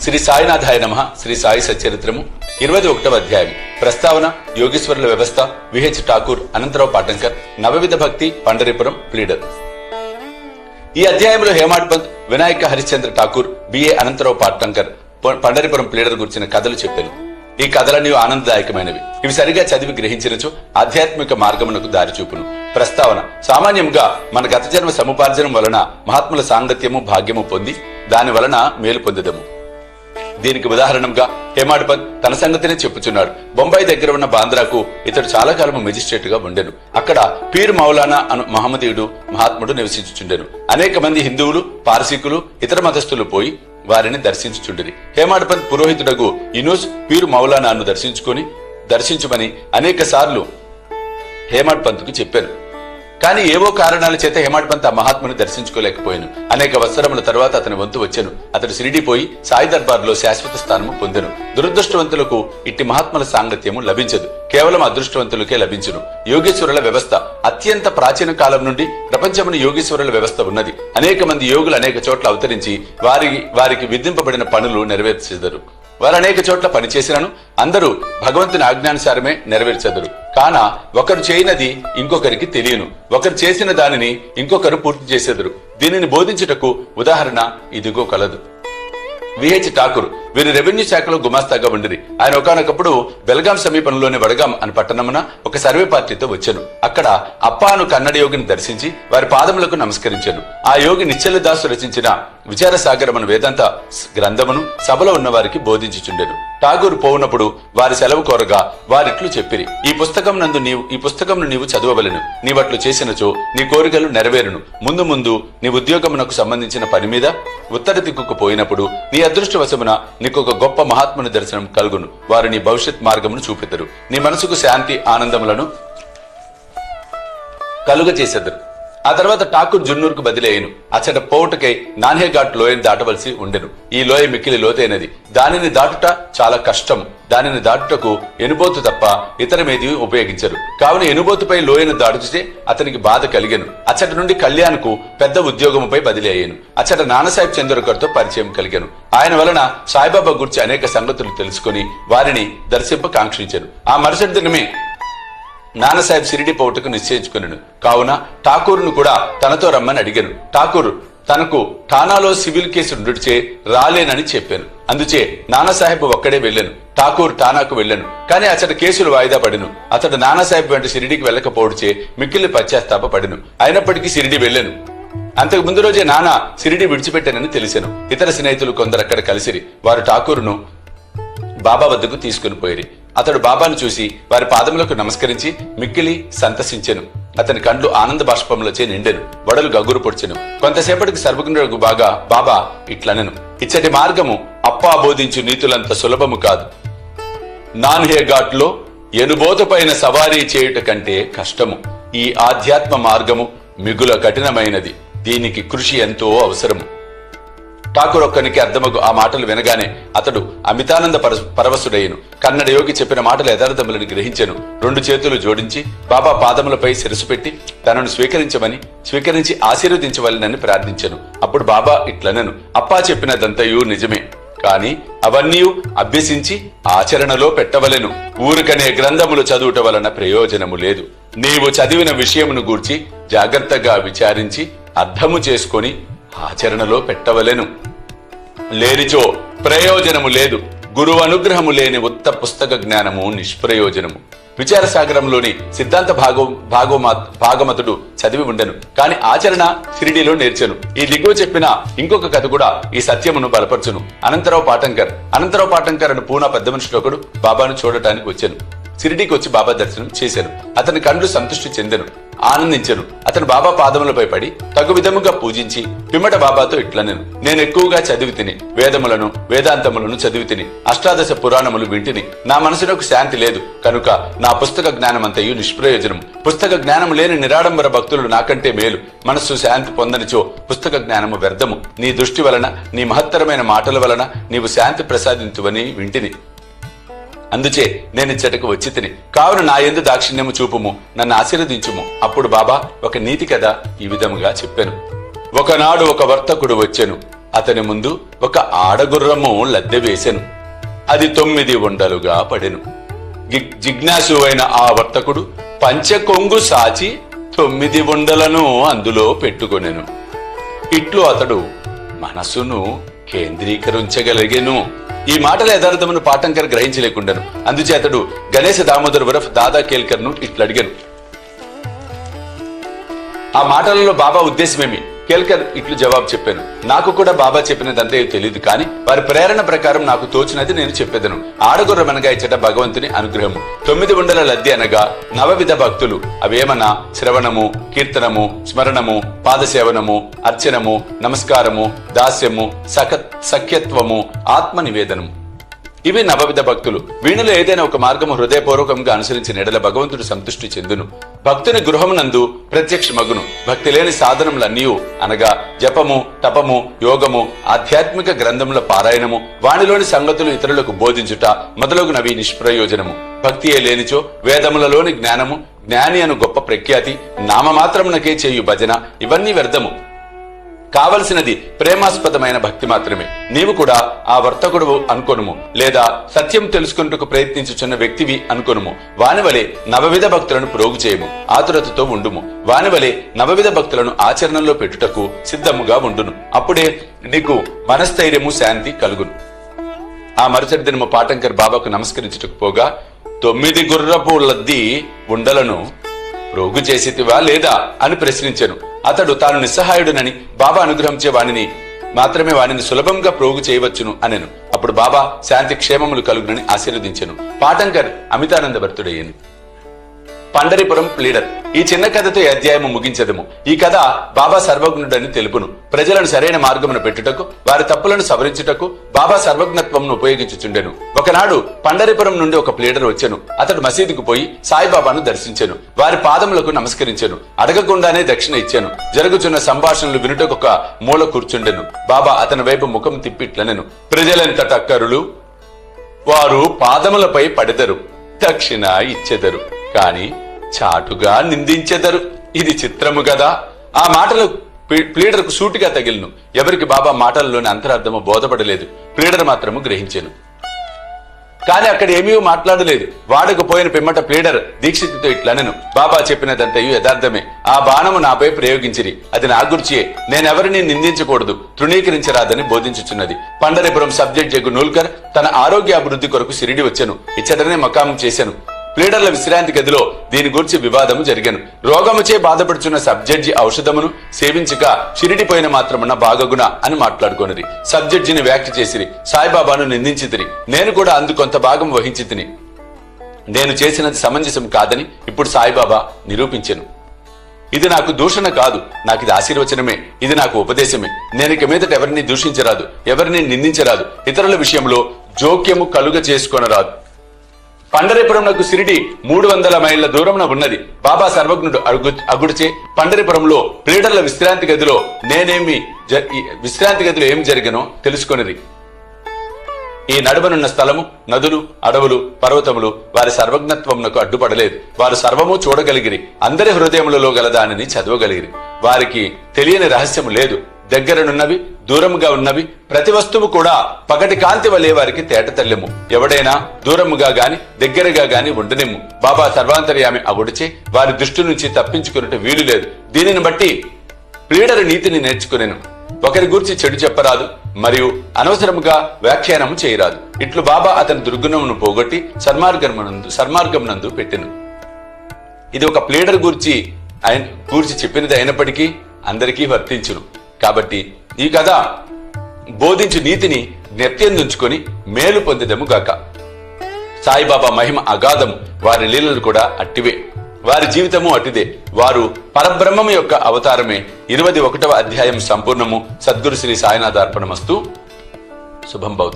శ్రీ సాయినాథాయ నమః. శ్రీ సాయి సచ్చరిత్రము 21వ అధ్యాయం. ప్రస్తావన యోగేశ్వరుల వ్యవస్థ. విహెచ్ ఠాకూర్, అనంతరావు పాటంకర్. నవవిధ భక్తి, పండరిపురం ప్లీడర్. ఈ అధ్యాయంలో హేమాడ్ పంత్, వినాయక హరిశ్చంద్ర ఠాకూర్, బిఏ అనంతరావు పాటంకర్ పండరిపురం ప్లీడర్ గురించిన కథలు చెప్పాను. ఈ కథలన్నీ ఆనందదాయకమైనవి. ఇవి సరిగా చదివి గ్రహించినచో ఆధ్యాత్మిక మార్గమునకు దారి చూపును. ప్రస్తావన. సామాన్యంగా మన గత జన్మ సముపార్జనం వలన మహాత్ముల సాంగత్యము భాగ్యము పొంది దాని వలన మేలు పొందదము. దీనికి ఉదాహరణంగా హేమాడ్ పంత్ తన సంగతినే చెప్పుచున్నాడు. బొంబాయి దగ్గర ఉన్న బాంద్రాకు ఇతడు చాలా కాలం మెజిస్ట్రేట్ గా ఉండెను. అక్కడ పీర్ మౌలానా అను మహమ్మదీయుడు మహాత్ముడు నివసించుచుండెను. అనేక మంది హిందువులు, పారసీకులు, ఇతర మతస్థులు పోయి వారిని దర్శించుచుండిరి. హేమాడ్ పంత్ పురోహితుడగు ఇనూస్ పీర్ మౌలానాను దర్శించుమని అనేక సార్లు హేమాడ్ పంత్కు చెప్పాను. కానీ ఏవో కారణాల చేత హేమాడ్ పంత్ ఆ మహాత్ముని దర్శించుకోలేకపోయాను. అనేక వత్సరముల తర్వాత అతని వంతు వచ్చెను. అతడు షిరిడీ పోయి సాయి దర్బార్లో శాశ్వత స్థానము పొందెను. దురదృష్టవంతులకు ఇట్టి మహాత్ముల సాంగత్యము లభించదు. కేవలం అదృష్టవంతులకే లభించును. యోగేశ్వరుల వ్యవస్థ. అత్యంత ప్రాచీన కాలం నుండి ప్రపంచమున యోగేశ్వరుల వ్యవస్థ ఉన్నది. అనేక మంది యోగులు అనేక చోట్ల అవతరించి వారికి విధింపబడిన పనులు నెరవేర్చెదరు. వారు అనేక చోట్ల పనిచేసినను అందరూ భగవంతుని ఆజ్ఞానుసారమే నెరవేర్చెదరు. కాన ఒకరు చేయనది ఇంకొకరికి తెలియను. ఒకరు చేసిన దానిని ఇంకొకరు పూర్తి చేసేదరు. దీనిని బోధించుటకు ఉదాహరణ ఇదిగో కలదు. విహెచ్ ఠాకూర్ వీరు రెవెన్యూ శాఖలో గుమాస్తాగా ఉండిరి. ఆయన ఒకానొకప్పుడు బెల్గాం సమీపంలోని వడగాం అని పట్టణమున ఒక సర్వే పార్టీతో వచ్చాను. అక్కడ అప్పాను కన్నడ యోగిని దర్శించి వారి పాదములకు నమస్కరించాను. ఆ యోగి నిశ్చల దాసు రచించిన విచారసాగరమను వేదాంత గ్రంథమును సభలో ఉన్న వారికి బోధించుచుండెను. ఠాగూర్ పోవునప్పుడు వారి సెలవు కోరగా వారిట్లు చెప్పిరి, ఈ పుస్తకంను నీవు చదవవలెను. నీవట్లు చేసినచో నీ కోరికలు నెరవేరును. ముందు ముందు నీ ఉద్యోగమునకు సంబంధించిన పని మీద ఉత్తర దిక్కుకు పోయినప్పుడు నీ అదృష్టవశమున నీకొక గొప్ప మహాత్ముని దర్శనం కలుగును. వారు నీ భవిష్యత్ మార్గమును చూపెదరు. నీ మనసుకు శాంతి ఆనందములను కలుగ చేసేదరు. ఆ తర్వాత ఠాకూర్ జున్నూరుకు బదిలీ అయ్యను. అచ్చట పోవుటకై నాన్హేఘాట్ లోయను దాటవలసి ఉండెను. ఈ లోయ మిక్కిలి లోతైనది. దానిని దాటుట చాలా కష్టం. దానిని దాటుటకు ఎనుబోతు తప్ప ఇతరమేది ఉపయోగించరు. కావున ఎనుబోతుపై లోయను దాటుతే అతనికి బాధ కలిగెను. అచ్చట నుండి కళ్యాణ్కు పెద్ద ఉద్యోగముపై బదిలీ అయ్యాను. అచ్చట నానాసాహెబ్ చందోర్కర్తో పరిచయం కలిగాను. ఆయన వలన సాయిబాబా గురించి అనేక సంగతులు తెలుసుకుని వారిని దర్శింప కాంక్షించాను. ఆ మరుసటి దినమే నానాసాహెబ్ షిరిడీ పోవుటకు నిశ్చయించుకున్నాను. కావున ఠాకూర్ను కూడా తనతో రమ్మని అడిగాను. ఠాకూర్ తనకు ఠానాలో సివిల్ కేసు ఉండుచే రాలేనని చెప్పాను. అందుచే నానాసాహెబ్ ఒక్కడే వెళ్లాను. ఠాకూర్ ఠానాకు వెళ్లాను. కానీ అతడు కేసులు వాయిదా పడిను. అతడు నానాసాహెబ్ వెంట షిరిడీకి వెళ్లకపోవడిచే మిక్కిలి పశ్చాత్తాప పడిను. అయినప్పటికీ షిరిడీ వెళ్లాను. అంతకు ముందు రోజే నానా షిరిడీ విడిచిపెట్టానని తెలిసాను. ఇతర స్నేహితులు కొందరు అక్కడ కలిసిరి. వారు ఠాకూర్ను బాబా వద్దకు తీసుకుని పోయిరి. అతడు బాబాను చూసి వారి పాదములకు నమస్కరించి మిక్కిలి సంతసించెను. అతని కండ్లు ఆనంద బాష్పములచే నిండెను. వడలు గగురు పొడిచెను. కొంతసేపటికి సర్వజ్ఞుడు బాబా ఇట్లనెను, ఇచ్చటి మార్గము అప్పా బోధించు నీతులంత సులభము కాదు. నాన్హేఘాట్ లో ఎనుబోతపైన సవారీ చేయుట కంటే కష్టము. ఈ ఆధ్యాత్మ మార్గము మిగుల కఠినమైనది. దీనికి కృషి ఎంతో అవసరము. ఠాకూర్ ఒక్కనికి అర్థమగు ఆ మాటలు వినగానే అతడు అమితానంద పరవశుడయ్యను. కన్నడ యోగి చెప్పిన మాటలు యథార్థములను గ్రహించెను. 2 చేతులు జోడించి బాబా పాదములపై శిరసు పెట్టి తనను స్వీకరించి ఆశీర్వదించవలనని ప్రార్థించెను. అప్పుడు బాబా ఇట్లనెను, అప్పా చెప్పినదంతయు నిజమే, కాని అవన్నీ అభ్యసించి ఆచరణలో పెట్టవలెను. ఊరికనే గ్రంథములు చదువుట వలన ప్రయోజనము లేదు. నీవు చదివిన విషయమును గూర్చి జాగ్రత్తగా విచారించి అర్థము చేసుకొని ఆచరణలో పెట్టవలెను. లేనిచో ప్రయోజనము లేదు. గురువు అనుగ్రహము లేని ఉత్త పుస్తక జ్ఞానము నిష్ప్రయోజనము. విచారసాగరంలోని సిద్ధాంత భాగమతుడు చదివి ఉండెను. కాని ఆచరణ షిరిడీలో నేర్చెను. ఈ దిగువ చెప్పిన ఇంకొక కథ కూడా ఈ సత్యమును బలపరచును. అనంతరావు పాటంకర్ అని పూనా పెద్ద మనుషులు ఒకడు బాబాను చూడటానికి వచ్చాను. షిరిడీకి వచ్చి బాబా దర్శనం చేశాను. అతని కండ్లు సంతృష్టి చెందెను, ఆనందించెను. అతను బాబా పాదములపై పడి తగు విధముగా పూజించి పిమ్మట బాబాతో ఇట్లనెను, నేను ఎక్కువగా చదివి తిని వేదాంతములను చదివి తిని అష్టాదశ పురాణములు వింటిని. నా మనసునకు శాంతి లేదు కనుక నా పుస్తక జ్ఞానమంతయు నిష్ప్రయోజనము. పుస్తక జ్ఞానము లేని నిరాడంబర భక్తులు నాకంటే మేలు. మనస్సు శాంతి పొందనిచో పుస్తక జ్ఞానము వ్యర్థము. నీ దృష్టి వలన, నీ మహత్తరమైన మాటల వలన నీవు శాంతి ప్రసాదించువని వింటిని. అందుచే నేనిచ్చటకు వచ్చి తిని. కావున నా యందు దాక్షిణ్యము చూపుము, నన్ను ఆశీర్వదించుము. అప్పుడు బాబా ఒక నీతి కథ ఈ విధముగా చెప్పాను. ఒకనాడు ఒక వర్తకుడు వచ్చెను. అతని ముందు ఒక ఆడగుర్రము లద్దె వేసెను. అది 9 ఉండలుగా పడెను. జిజ్ఞాసు అయిన ఆ వర్తకుడు పంచకొంగు సాచి 9 ఉండలను అందులో పెట్టుకొనెను. ఇట్లు అతడు మనసును కేంద్రీకరించగలిగెను. ఈ మాటల యథార్థమును పాఠంకర్ గ్రహించలేకుండాను. అందుచేతడు గణేశ దామోదర్ ఉరఫ్ దాదా కేల్కర్ ను ఇట్లు అడిగాను. ఆ మాటలలో బాబా ఉద్దేశమేమి? కేల్కర్ ఇట్లు జవాబు చెప్పాను. నాకు కూడా బాబా చెప్పినదంతే తెలియదు, కానీ వారి ప్రేరణ ప్రకారం నాకు తోచినది నేను చెప్పేదను. ఆడగుర్రం అనగా ఇచ్చట భగవంతుని అనుగ్రహము. 9 ఉండల లద్దె అనగా నవవిధ భక్తులు. అవేమన్నా శ్రవణము, కీర్తనము, స్మరణము, పాదసేవనము, అర్చనము, నమస్కారము, దాస్యము, సఖ్యత్వము, ఆత్మ నివేదనము. ఇవి నవవిధ భక్తులు. వీణిలో ఏదైనా ఒక మార్గము హృదయపూర్వకంగా అనుసరించిన ఎడల భగవంతుడు సంతృష్టి చెందును. భక్తుని గృహమునందు ప్రత్యక్ష మగును. భక్తి లేని సాధనములన్నీ అనగా జపము, తపము, యోగము, ఆధ్యాత్మిక గ్రంథముల పారాయణము, వానిలోని సంగతులు ఇతరులకు బోధించుట మొదలగునవి నిష్ప్రయోజనము. భక్తియే లేనిచో వేదములలోని జ్ఞానము, జ్ఞాని అను గొప్ప ప్రఖ్యాతి, నామమాత్రమునకే చేయు భజన ఇవన్నీ వ్యర్థము. కావలసినది ప్రేమాస్పదమైన భక్తి మాత్రమే. నీవు కూడా ఆ వర్తకుడు అనుకొనుము, లేదా సత్యం తెలుసుకున్నట్టుకు ప్రయత్నించుచున్న వ్యక్తివి అనుకొనుము. వానివలే నవవిధ భక్తులను ప్రోగు చేయము, ఆతురతతో ఉండుము. వానివలే నవవిధ భక్తులను ఆచరణలో పెట్టుటకు సిద్ధముగా ఉండును. అప్పుడే నీకు మనస్థైర్యము, శాంతి కలుగును. ఆ మరుసటి దినము పాఠంకర్ బాబాకు నమస్కరించుటకు పోగా 9 గుర్రపు లద్ది ఉండలను ప్రోగు చేసితివా లేదా అని ప్రశ్నించెను. అతడు తాను నిస్సహాయుడునని, బాబా అనుగ్రహించే మాత్రమే వానిని సులభంగా ప్రోగు చేయవచ్చును అనెను. అప్పుడు బాబా శాంతి క్షేమములు కలుగునని ఆశీర్వదించెను. పాఠంకర్ అమితానంద భర్తుడయ్యను. పండరిపురం ప్లీడర్. ఈ చిన్న కథతో ఈ అధ్యాయము ముగించదము. ఈ కథ బాబా సర్వజ్ఞుడని తెలుపును. ప్రజలను సరైన మార్గమును పెట్టుటకు, వారి తప్పులను సవరించుటకు బాబా సర్వజ్ఞత్వమును ఉపయోగించుచుండెను. ఒకనాడు పండరిపురం నుండి ఒక ప్లీడర్ వచ్చెను. అతడు మసీదుకు పోయి సాయిబాబాను దర్శించెను. వారి పాదములకు నమస్కరించెను. అడగకుండానే దక్షిణ ఇచ్చాను. జరుగుచున్న సంభాషణలు వినుటకు ఒక మూల కూర్చుండెను. బాబా అతని వైపు ముఖం తిప్పిట్లనెను. ప్రజలెంత టక్కరులు, వారు పాదములపై పడెదరు, దక్షిణ ఇచ్చెదరు, కాని చాటుగా నిందించెదరు. ఇది చిత్రము గదా. ఆ మాటలు ప్లీడర్కు సూటిగా తగిలిను. ఎవరికి బాబా మాటల్లోని అంతరార్థము బోధపడలేదు. ప్లీడర్ మాత్రము గ్రహించెను, కానీ అక్కడ ఏమీ మాట్లాడలేదు. వాడకపోయిన పిమ్మట ప్లీడర్ దీక్షితుతో ఇట్లనెను. బాబా చెప్పినదంతయు యథార్థమే. ఆ బాణము నాపై ప్రయోగించిరి, అది నా గుర్చియే. నేనెవరిని నిందించకూడదు, తృణీకరించరాదని బోధించుచున్నది. పండరిపురం సబ్ జడ్జి నూల్కర్ తన ఆరోగ్య అభివృద్ధి కొరకు సిరిడి వచ్చెను. ఇచ్చటనే మకాము చేశాను. ప్లీడర్ల విశ్రాంతి గదిలో దీని గురించి వివాదము జరిగాను. రోగముచే బాధపడుచున్న సబ్ జడ్జి ఔషధమును సేవించక షిరిడిపోయిన మాత్రమున బాగగుణ అని మాట్లాడుకొనిది. సబ్ జడ్జిని వ్యాఖ్య చేసిరి. సాయిబాబాను నిందించితిరి. నేను కూడా అందు కొంత భాగం వహించి తిని. నేను చేసినది సమంజసం కాదని ఇప్పుడు సాయిబాబా నిరూపించెను. ఇది నాకు దూషణ కాదు, నాకు ఇది ఆశీర్వచనమే. ఇది నాకు ఉపదేశమే. నేను ఇక మీదట ఎవరిని దూషించరాదు, ఎవరిని నిందించరాదు, ఇతరుల విషయంలో జోక్యము కలుగ చేసుకొనరాదు. పండరిపురంకు సిరిడి 300 మైళ్ల దూరమున ఉన్నది. బాబా సర్వజ్ఞుడు అగుడిచే పండరిపురంలో ప్లీడర్ల విశ్రాంతి గదిలో ఏం జరిగినో తెలుసుకొనిది. ఈ నడుమనున్న స్థలము, నదులు, అడవులు, పర్వతములు వారి సర్వజ్ఞత్వమునకు అడ్డుపడలేదు. వారు సర్వము చూడగలిగిరి. అందరి హృదయములలో గల దానిని చదవగలిగిరి. వారికి తెలియని రహస్యము లేదు. దగ్గరనున్నవి, దూరముగా ఉన్నవి ప్రతి వస్తువు కూడా పగటి కాంతి వలె వారికి తేటతెల్లెము. ఎవడైనా దూరముగా గాని దగ్గరగా గాని ఉండనిమ్ము. బాబా సర్వాంతర్యామి అగుడిచే వారి దృష్టి నుంచి తప్పించుకున్నట్టు వీలు లేదు. దీనిని బట్టి ప్లీడరు నీతిని నేర్చుకునేను. ఒకరి గురించి చెడు చెప్పరాదు, మరియు అనవసరముగా వ్యాఖ్యానము చేయరాదు. ఇట్లు బాబా అతని దుర్గుణమును పోగొట్టి సన్మార్గమునందు పెట్టెను. ఇది ఒక ప్లీడర్ గురించి చెప్పినది అయినప్పటికీ అందరికీ వర్తించును. కాబట్టి ఈ కథ బోధించు నీతిని జ్ఞప్తిందుంచుకొని మేలు పొందిదము గాక. సాయిబాబా మహిమ అగాధము, వారి లీలలు కూడా అట్టివే, వారి జీవితము అట్టిదే. వారు పరబ్రహ్మము యొక్క అవతారమే. 21వ అధ్యాయం సంపూర్ణము. సద్గురు శ్రీ సాయినాథ అర్పణమస్తు. శుభం భవతు.